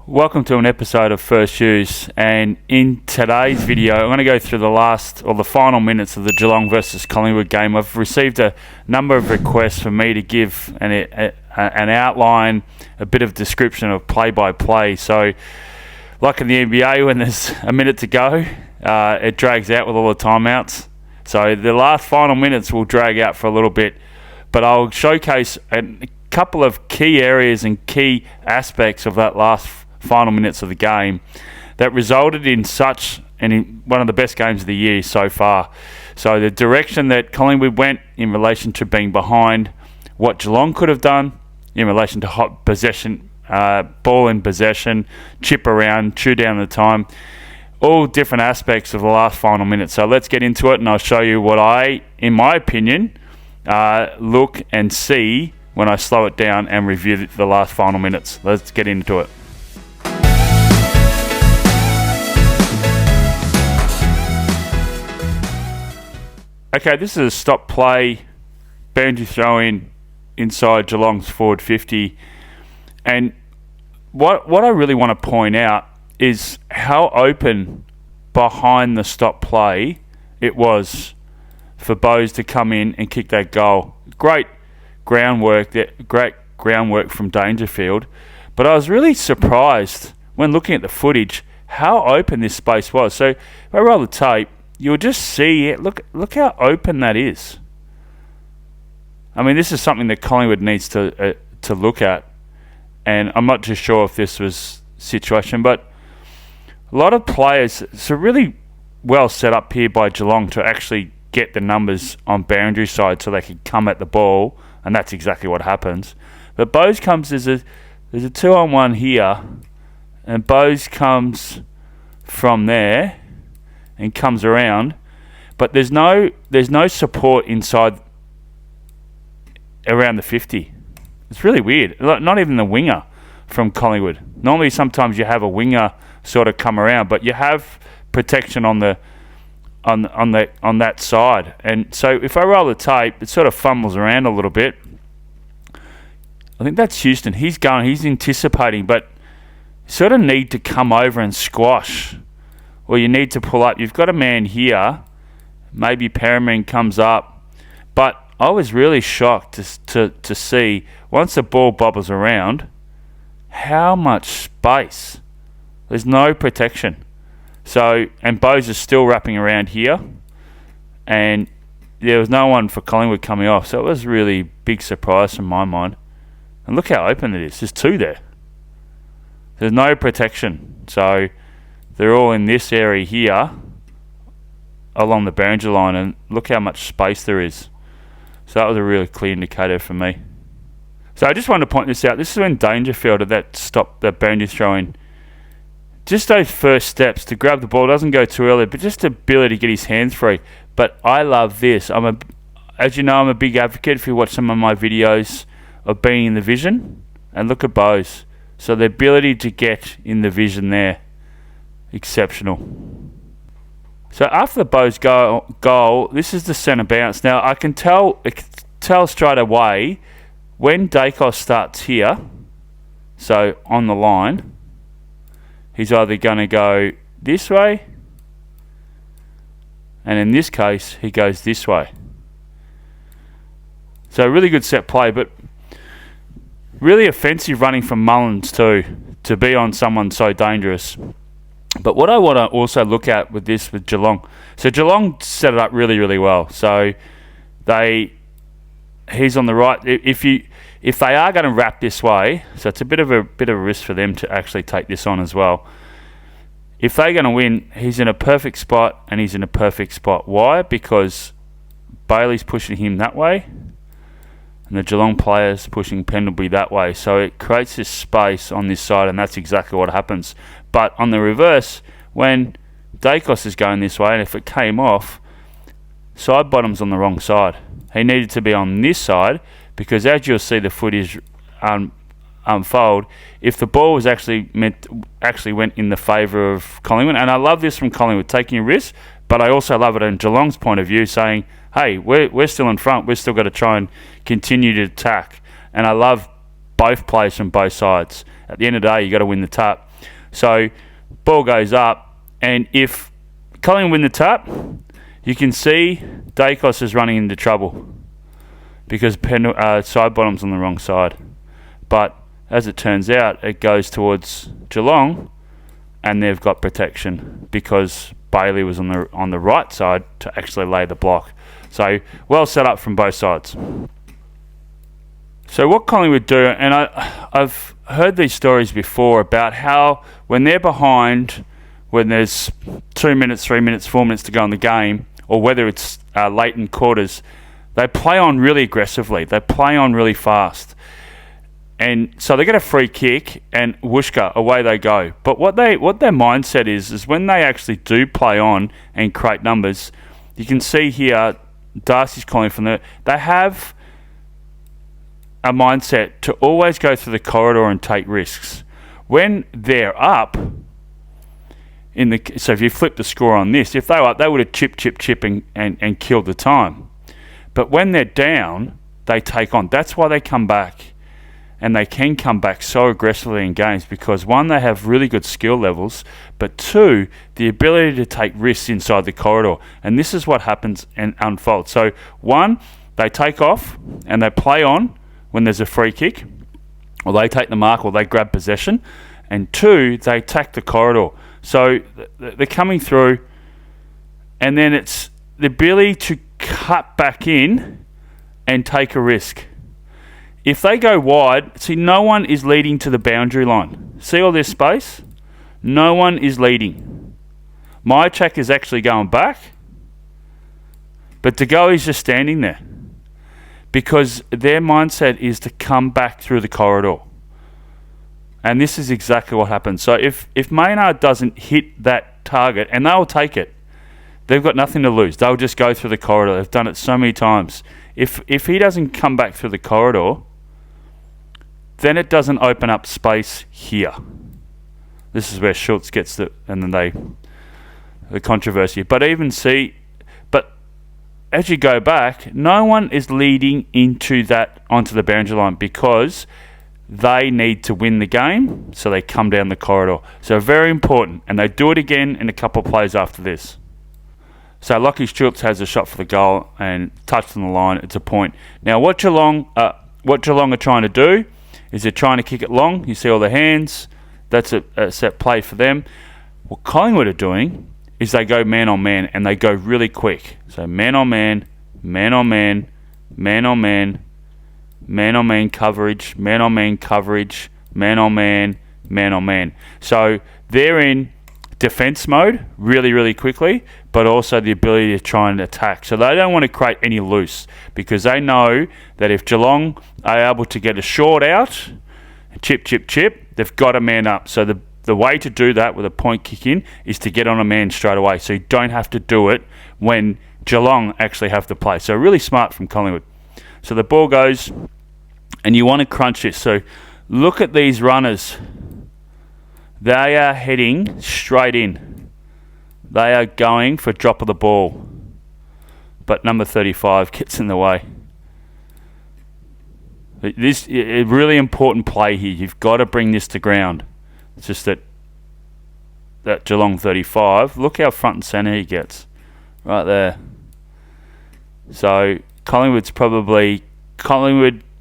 Welcome to an episode of First Use, and in today's video I'm going to go through the final minutes of the Geelong versus Collingwood game. I've received a number of requests for me to give an outline, a bit of description of play-by-play. So like in the NBA, when there's a minute to go, it drags out with all the timeouts. So the last final minutes will drag out for a little bit, but I'll showcase a couple of key areas and key aspects of that last final minutes of the game that resulted in one of the best games of the year so far. So the direction that Collingwood went in relation to being behind, what Geelong could have done in relation to hot possession, ball in possession, chip around, chew down the time, all different aspects of the last final minute. So let's get into it, and I'll show you what I, in my opinion, look and see when I slow it down and review the last final minutes. Let's get into it. Okay, this is a stop play, boundary throw in inside Geelong's forward 50. And what I really want to point out is how open behind the stop play it was for Bose to come in and kick that goal. Great groundwork from Dangerfield. But I was really surprised when looking at the footage how open this space was. So if I roll the tape, you'll just see it. Look how open that is. I mean, this is something that Collingwood needs to look at, and I'm not too sure if this was situation, but a lot of players, it's really well set up here by Geelong to actually get the numbers on boundary side so they can come at the ball, and that's exactly what happens. But Bose comes, there's a 2-on-1 here, and Bose comes from there and comes around, but there's no support inside around the 50. It's really weird. Not even the winger from Collingwood. Normally, sometimes you have a winger sort of come around, but you have protection on that side. And so if I roll the tape, it sort of fumbles around a little bit. I think that's Houston. He's anticipating, but you sort of need to come over and squash. Or you need to pull up. You've got a man here. Maybe Perriman comes up. But I was really shocked to see, once the ball bobbles around, how much space. There's no protection. So, and Bose is still wrapping around here. And there was no one for Collingwood coming off. So it was a really big surprise from my mind. And look how open it is. There's two there. There's no protection. So they're all in this area here along the boundary line, and look how much space there is. So that was a really clear indicator for me. So I just wanted to point this out. This is when Dangerfield at that boundary throw in. Just those first steps to grab the ball, doesn't go too early, but just the ability to get his hands free. But I love this. As you know, I'm a big advocate, if you watch some of my videos, of being in the vision. And look at Bose. So the ability to get in the vision there, exceptional. So after the Bose goal, this is the centre bounce. Now I can tell straight away when Dacos starts here, so on the line, he's either going to go this way, and in this case he goes this way. So really good set play, but really offensive running from Mullins too, to be on someone so dangerous. But what I want to also look at with Geelong, so Geelong set it up really, really well. So he's on the right. If they are going to wrap this way, so it's a bit of a risk for them to actually take this on as well. If they're going to win, he's in a perfect spot, and he's in a perfect spot. Why? Because Bailey's pushing him that way, and the Geelong players pushing Pendlebury that way. So it creates this space on this side, and that's exactly what happens. But on the reverse, when Dacos is going this way, and if it came off, side bottom's on the wrong side. He needed to be on this side, because as you'll see the footage unfold, if the ball was actually went in the favour of Collingwood, and I love this from Collingwood, taking a risk, but I also love it in Geelong's point of view, saying, hey, we're still in front, we've still got to try and continue to attack. And I love both plays from both sides. At the end of the day, you got to win the tap. So ball goes up, and if Collingwood win the tap, you can see Dacos is running into trouble because Sidebottom's on the wrong side. But as it turns out, it goes towards Geelong, and they've got protection because Bailey was on the right side to actually lay the block. So well set up from both sides. So what Collingwood do, and I've heard these stories before about how when they're behind, when there's 2 minutes, 3 minutes, 4 minutes to go in the game, or whether it's late in quarters, they play on really aggressively. They play on really fast. And so they get a free kick, and whooshka, away they go. But what their mindset is when they actually do play on and create numbers, you can see here, Darcy's calling from there, they have a mindset to always go through the corridor and take risks. When they're up, so if you flip the score on this, if they were up, they would have chip and killed the time. But when they're down, they take on. That's why they come back. And they can come back so aggressively in games because, one, they have really good skill levels, but two, the ability to take risks inside the corridor. And this is what happens and unfolds. So, one, they take off and they play on when there's a free kick, or they take the mark, or they grab possession. And two, they attack the corridor. So they're coming through, and then it's the ability to cut back in and take a risk. If they go wide, see, no one is leading to the boundary line. See all this space? No one is leading. My check is actually going back, but De Goey's just standing there because their mindset is to come back through the corridor. And this is exactly what happens. So if Maynard doesn't hit that target, and they'll take it, they've got nothing to lose. They'll just go through the corridor. They've done it so many times. If he doesn't come back through the corridor, then it doesn't open up space here. This is where Schultz gets the controversy. But as you go back, no one is leading onto the boundary line because they need to win the game, so they come down the corridor. So very important, and they do it again in a couple of plays after this. So Lockie Schultz has a shot for the goal and touched on the line. It's a point. Now what Geelong are trying to do is they're trying to kick it long. You see all the hands. That's a set play for them. What Collingwood are doing is they go man on man, and they go really quick. So man on man, man on man, man on man, man on man coverage, man on man coverage, man on man, man on man. So they're in defense mode really, really quickly, but also the ability to try and attack. So they don't want to create any loose because they know that if Geelong are able to get a short out, chip, they've got a man up. So the way to do that with a point kick in is to get on a man straight away. So you don't have to do it when Geelong actually have to play. So really smart from Collingwood. So the ball goes, and you want to crunch it. So look at these runners. They are heading straight in. They are going for drop of the ball. But number 35 gets in the way. This is a really important play here. You've got to bring this to ground. It's just that Geelong 35, look how front and centre he gets. Right there. So Collingwood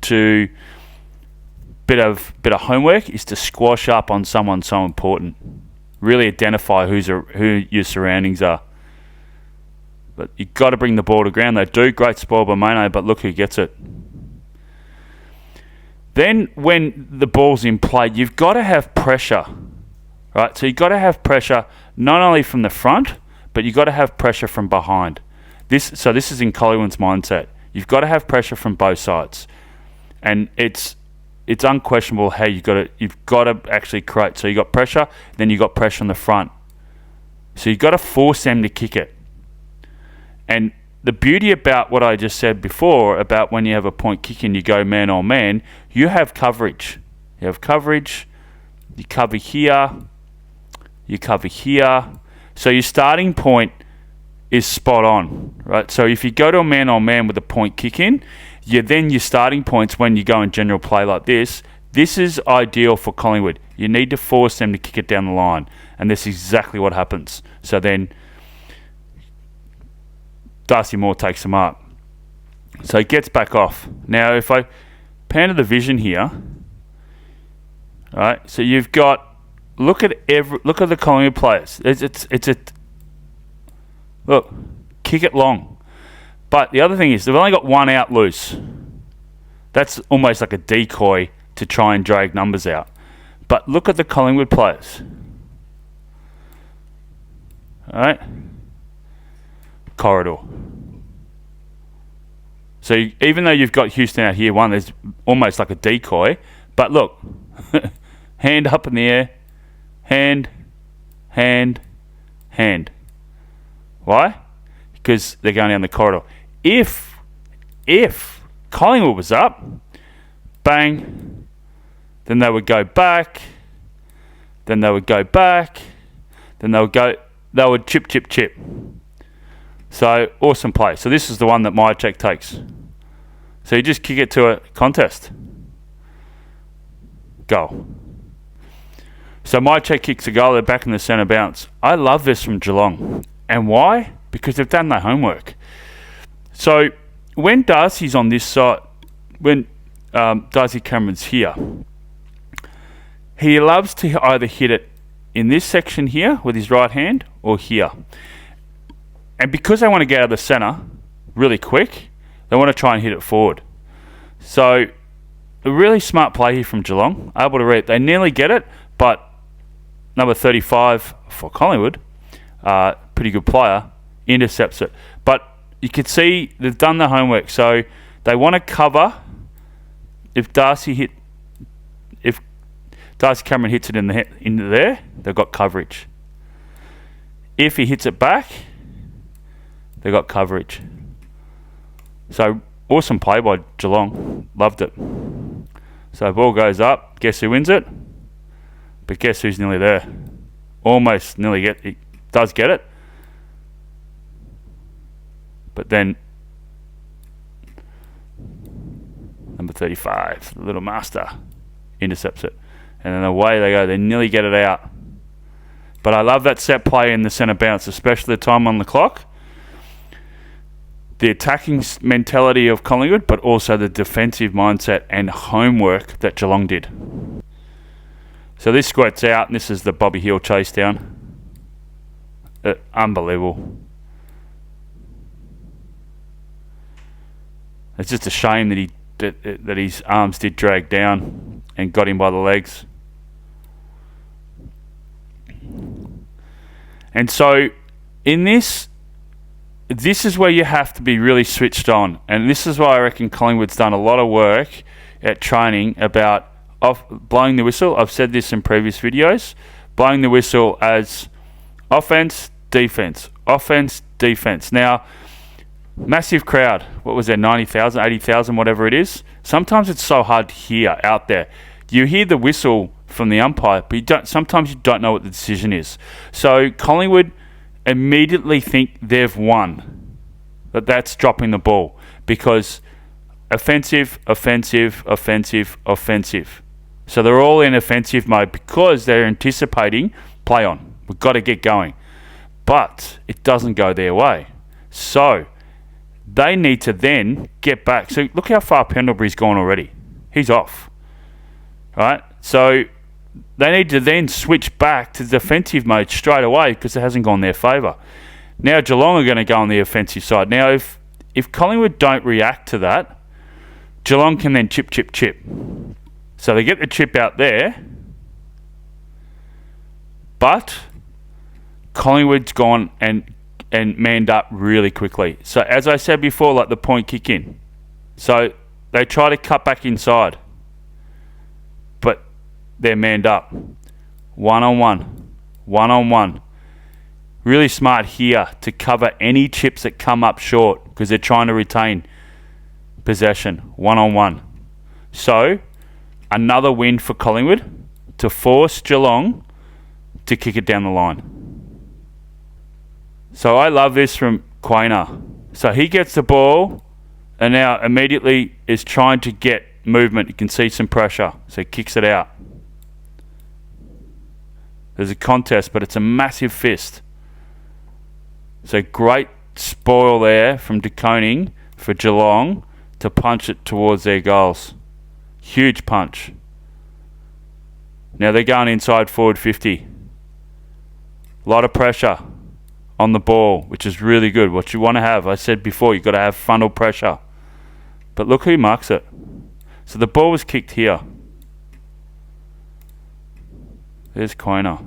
to bit of homework is to squash up on someone so important. Really identify who your surroundings are. But you've got to bring the ball to ground. They do. Great spoil by Mano, but look who gets it. Then when the ball's in play, you've got to have pressure. Right? So you've got to have pressure not only from the front, but you've got to have pressure from behind. This is in Collingwood's mindset. You've got to have pressure from both sides. And it's unquestionable how you've got to actually create. So you got pressure, then you got pressure on the front. So you've got to force them to kick it. And the beauty about what I just said before about when you have a point kick and you go man on man, you have coverage. You have coverage. You cover here. You cover here. So your starting point is spot on, right? So if you go to a man on man with a point kick in, your starting points when you go in general play like this, This is ideal for Collingwood. You need to force them to kick it down the line, and this is exactly what happens. So then Darcy Moore takes the mark. So he gets back off. Now, if I pan to the vision here, all right, so you've got, look at the Collingwood players. Look, kick it long. But the other thing is, they've only got one out loose. That's almost like a decoy to try and drag numbers out. But look at the Collingwood players. All right, corridor. So even though you've got Houston out here, one, there's almost like a decoy. But look, hand up in the air, hand. Why? Because they're going down the corridor. If Collingwood was up, bang, then they would go back, then they would go back, then they would chip. So, awesome play. So this is the one that Myercheck takes. So you just kick it to a contest. Goal. So Myercheck kicks a goal, they're back in the centre bounce. I love this from Geelong. And why? Because they've done their homework. So when Darcy's on this side, when Darcy Cameron's here, he loves to either hit it in this section here with his right hand or here. And because they want to get out of the centre really quick, they want to try and hit it forward. So a really smart play here from Geelong, able to read. They nearly get it, but number 35 for Collingwood, pretty good player, intercepts it. But you can see they've done the homework. So they want to cover. If Darcy Cameron hits it into there, they've got coverage. If he hits it back, they got coverage. So awesome play by Geelong. Loved it. So ball goes up. Guess who wins it? But guess who's nearly there? Almost nearly does get it. But then number 35, the little master, intercepts it. And then away they go. They nearly get it out. But I love that set play in the centre bounce, especially the time on the clock. The attacking mentality of Collingwood, but also the defensive mindset and homework that Geelong did. So this squirts out, and this is the Bobby Hill chase down. Unbelievable. It's just a shame that his arms did drag down and got him by the legs. And so in this is where you have to be really switched on. And this is why I reckon Collingwood's done a lot of work at training about blowing the whistle. I've said this in previous videos. Blowing the whistle as offense, defense. Offense, defense. Now, massive crowd. What was there, 90,000, 80,000, whatever it is. Sometimes it's so hard to hear out there. You hear the whistle from the umpire, but sometimes you don't know what the decision is. So Collingwood immediately think they've won. That's dropping the ball, because offensive. So they're all in offensive mode because they're anticipating play on. We've got to get going. But it doesn't go their way. So they need to then get back. So look how far Pendlebury's gone already. He's off. Right? So they need to then switch back to defensive mode straight away because it hasn't gone their favour. Now Geelong are going to go on the offensive side. Now if Collingwood don't react to that, Geelong can then chip. So they get the chip out there, but Collingwood's gone and manned up really quickly. So as I said before, like the point kick in. So they try to cut back inside, but they're manned up. One-on-one. Really smart here to cover any chips that come up short because they're trying to retain possession. One-on-one. So another win for Collingwood to force Geelong to kick it down the line. So I love this from Quainer. So he gets the ball and now immediately is trying to get bit movement. You can see some pressure. So he kicks it out. There's a contest, but it's a massive fist. So great spoil there from De Koning for Geelong to punch it towards their goals. Huge punch. Now they're going inside forward 50. A lot of pressure on the ball, which is really good. What you want to have, I said before, you've got to have frontal pressure. But look who marks it. So the ball was kicked here. There's Coiner.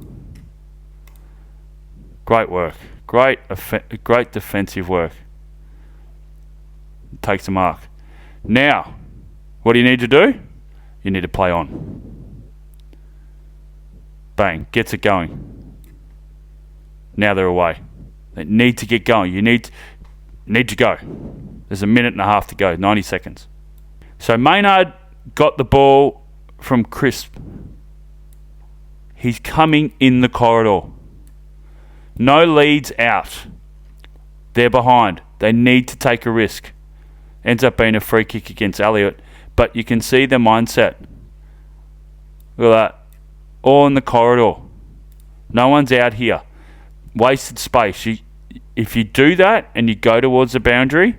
Great work. Great defensive work. Takes a mark. Now, what do you need to do? You need to play on. Bang. Gets it going. Now they're away. They need to get going. You need to go. There's a minute and a half to go. 90 seconds. So Maynard got the ball from Crisp. He's coming in the corridor. No leads out. They're behind. They need to take a risk. Ends up being a free kick against Elliott. But you can see the mindset. Look at that. All in the corridor. No one's out here. Wasted space. If you do that and you go towards the boundary,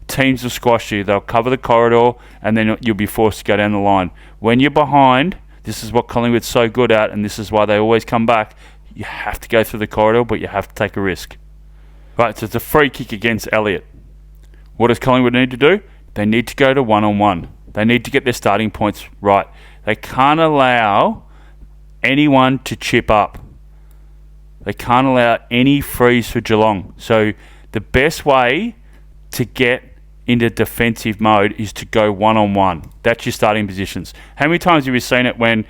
teams will squash you. They'll cover the corridor and then you'll be forced to go down the line. When you're behind, this is what Collingwood's so good at, and this is why they always come back. You have to go through the corridor, but you have to take a risk. Right, so it's a free kick against Elliott. What does Collingwood need to do? They need to go to one-on-one. They need to get their starting points right. They can't allow anyone to chip up. They can't allow any frees for Geelong. So the best way to get into defensive mode is to go one-on-one. That's your starting positions. How many times have you seen it when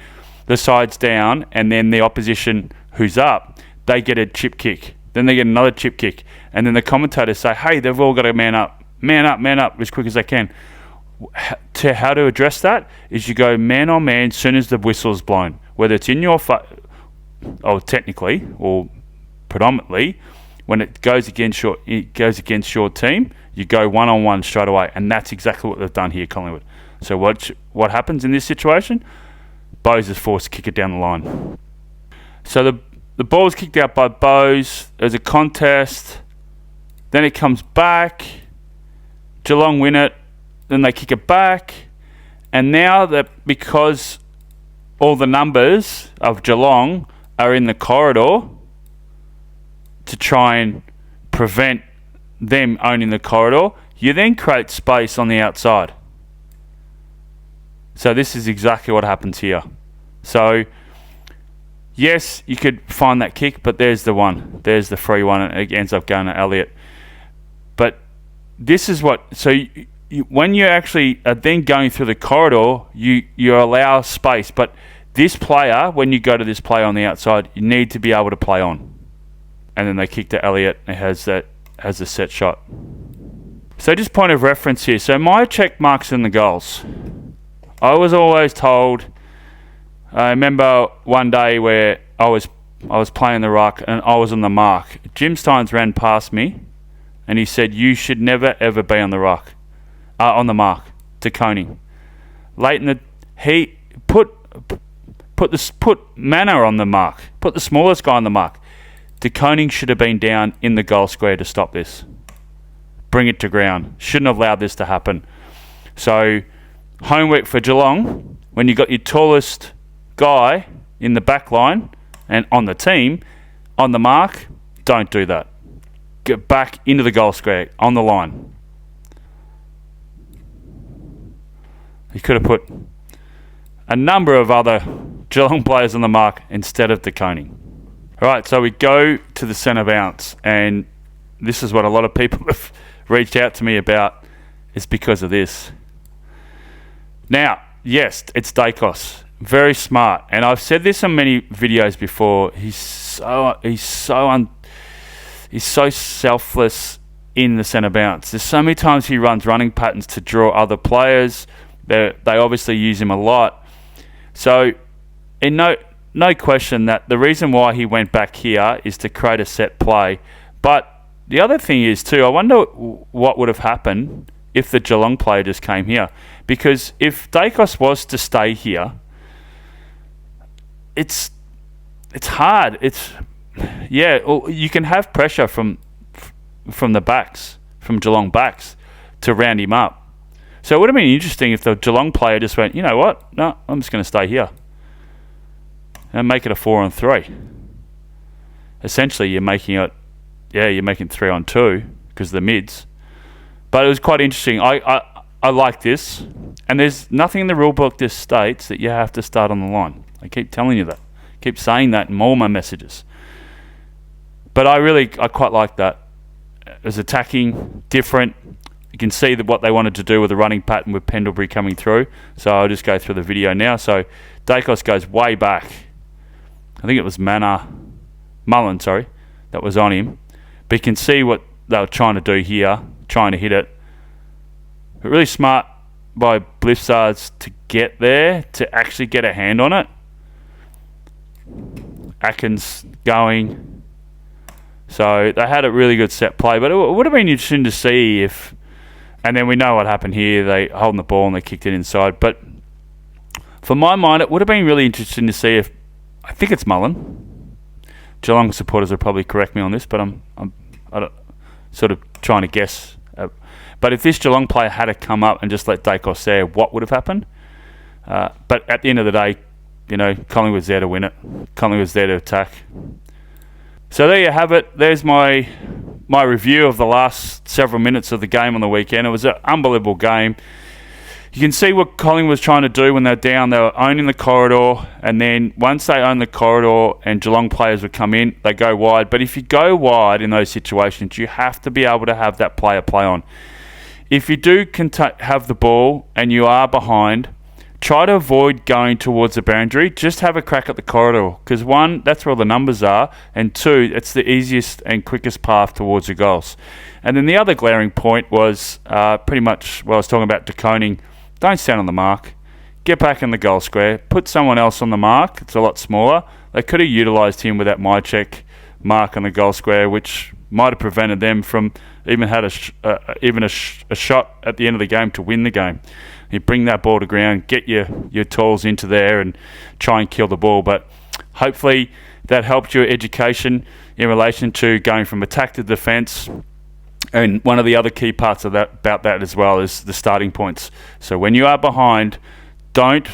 the side's down and then the opposition who's up, they get a chip kick. Then they get another chip kick. And then the commentators say, hey, they've all got to man up as quick as they can. How to address that is you go man on man as soon as the whistle's blown. Whether it's in your technically or predominantly, when it goes against your team, you go one-on-one straight away, and that's exactly what they've done here, Collingwood. So what happens in this situation? Bowes is forced to kick it down the line. So the ball is kicked out by Bowes. There's a contest. Then it comes back. Geelong win it. Then they kick it back. And now that because all the numbers of Geelong are in the corridor to try and prevent them owning the corridor, you then create space on the outside. So this is exactly what happens here. So yes, you could find that kick, but there's the one. There's the free one, and it ends up going to Elliott. But this is what... So when you actually are then going through the corridor, you allow space. But this player, when you go to this player on the outside, you need to be able to play on. And then they kick to Elliott. It has a set shot. So just point of reference here. So my check marks in the goals. I was always told... I remember one day where I was playing the ruck and I was on the mark. Jim Steins ran past me and he said, you should never ever be on the ruck, on the mark, to Koning. Late in the... He put Manor on the mark. Put the smallest guy on the mark. De Koning should have been down in the goal square to stop this. Bring it to ground. Shouldn't have allowed this to happen. So, homework for Geelong, when you got your tallest guy in the back line and on the team, on the mark, don't do that. Get back into the goal square, on the line. He could have put a number of other Geelong players on the mark instead of De Koning. Alright, so we go to the centre bounce, and this is what a lot of people have reached out to me about. It's because of this. Now, yes, it's Dacos. Very smart, and I've said this in many videos before. He's so selfless in the centre bounce. There's so many times he runs running patterns to draw other players. They obviously use him a lot. So, in no question that the reason why he went back here is to create a set play. But the other thing is too, I wonder what would have happened if the Geelong player just came here. Because if Dacos was to stay here, it's hard. You can have pressure from the backs, from Geelong backs, to round him up. So it would have been interesting if the Geelong player just went, you know what? No, I'm just going to stay here and make it a 4-on-3. Essentially, you're making 3-on-2 because of the mids. But it was quite interesting. I like this, and there's nothing in the rule book that states that you have to start on the line. I keep telling you that. I keep saying that in all my messages. But I quite like that. It was attacking, different. You can see that what they wanted to do with the running pattern with Pendlebury coming through. So I'll just go through the video now. So Dacos goes way back. I think it was Mullen, that was on him. But you can see what they were trying to do here, trying to hit it. But really smart by Blizzards to get there, to actually get a hand on it. Atkins going. So they had a really good set play, but it would have been interesting to see if... And then we know what happened here. They holding the ball and they kicked it inside. But for my mind, it would have been really interesting to see if... I think it's Mullen. Geelong supporters will probably correct me on this, but I'm sort of trying to guess. But if this Geelong player had to come up and just let Dacos there, what would have happened? But at the end of the day, Collingwood's there to win it. Collingwood's there to attack. So there you have it. There's my review of the last several minutes of the game on the weekend. It was an unbelievable game. You can see what Collingwood was trying to do when they're down. They were owning the corridor, and then once they own the corridor and Geelong players would come in, they go wide. But if you go wide in those situations, you have to be able to have that player play on. If you do have the ball and you are behind, try to avoid going towards the boundary. Just have a crack at the corridor, because one, that's where all the numbers are, and two, it's the easiest and quickest path towards the goals. And then the other glaring point was pretty much what I was talking about, deconing. Don't stand on the mark. Get back in the goal square. Put someone else on the mark. It's a lot smaller. They could have utilised him with that my-check mark on the goal square, which might have prevented them from even had a shot at the end of the game to win the game. You bring that ball to ground, get your tools into there and try and kill the ball. But hopefully that helped your education in relation to going from attack to defence. And one of the other key parts of about that as well is the starting points. So when you are behind, don't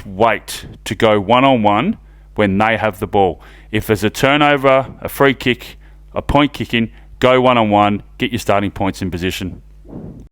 wait to go one-on-one when they have the ball. If there's a turnover, a free kick, a point kicking, go one-on-one, get your starting points in position.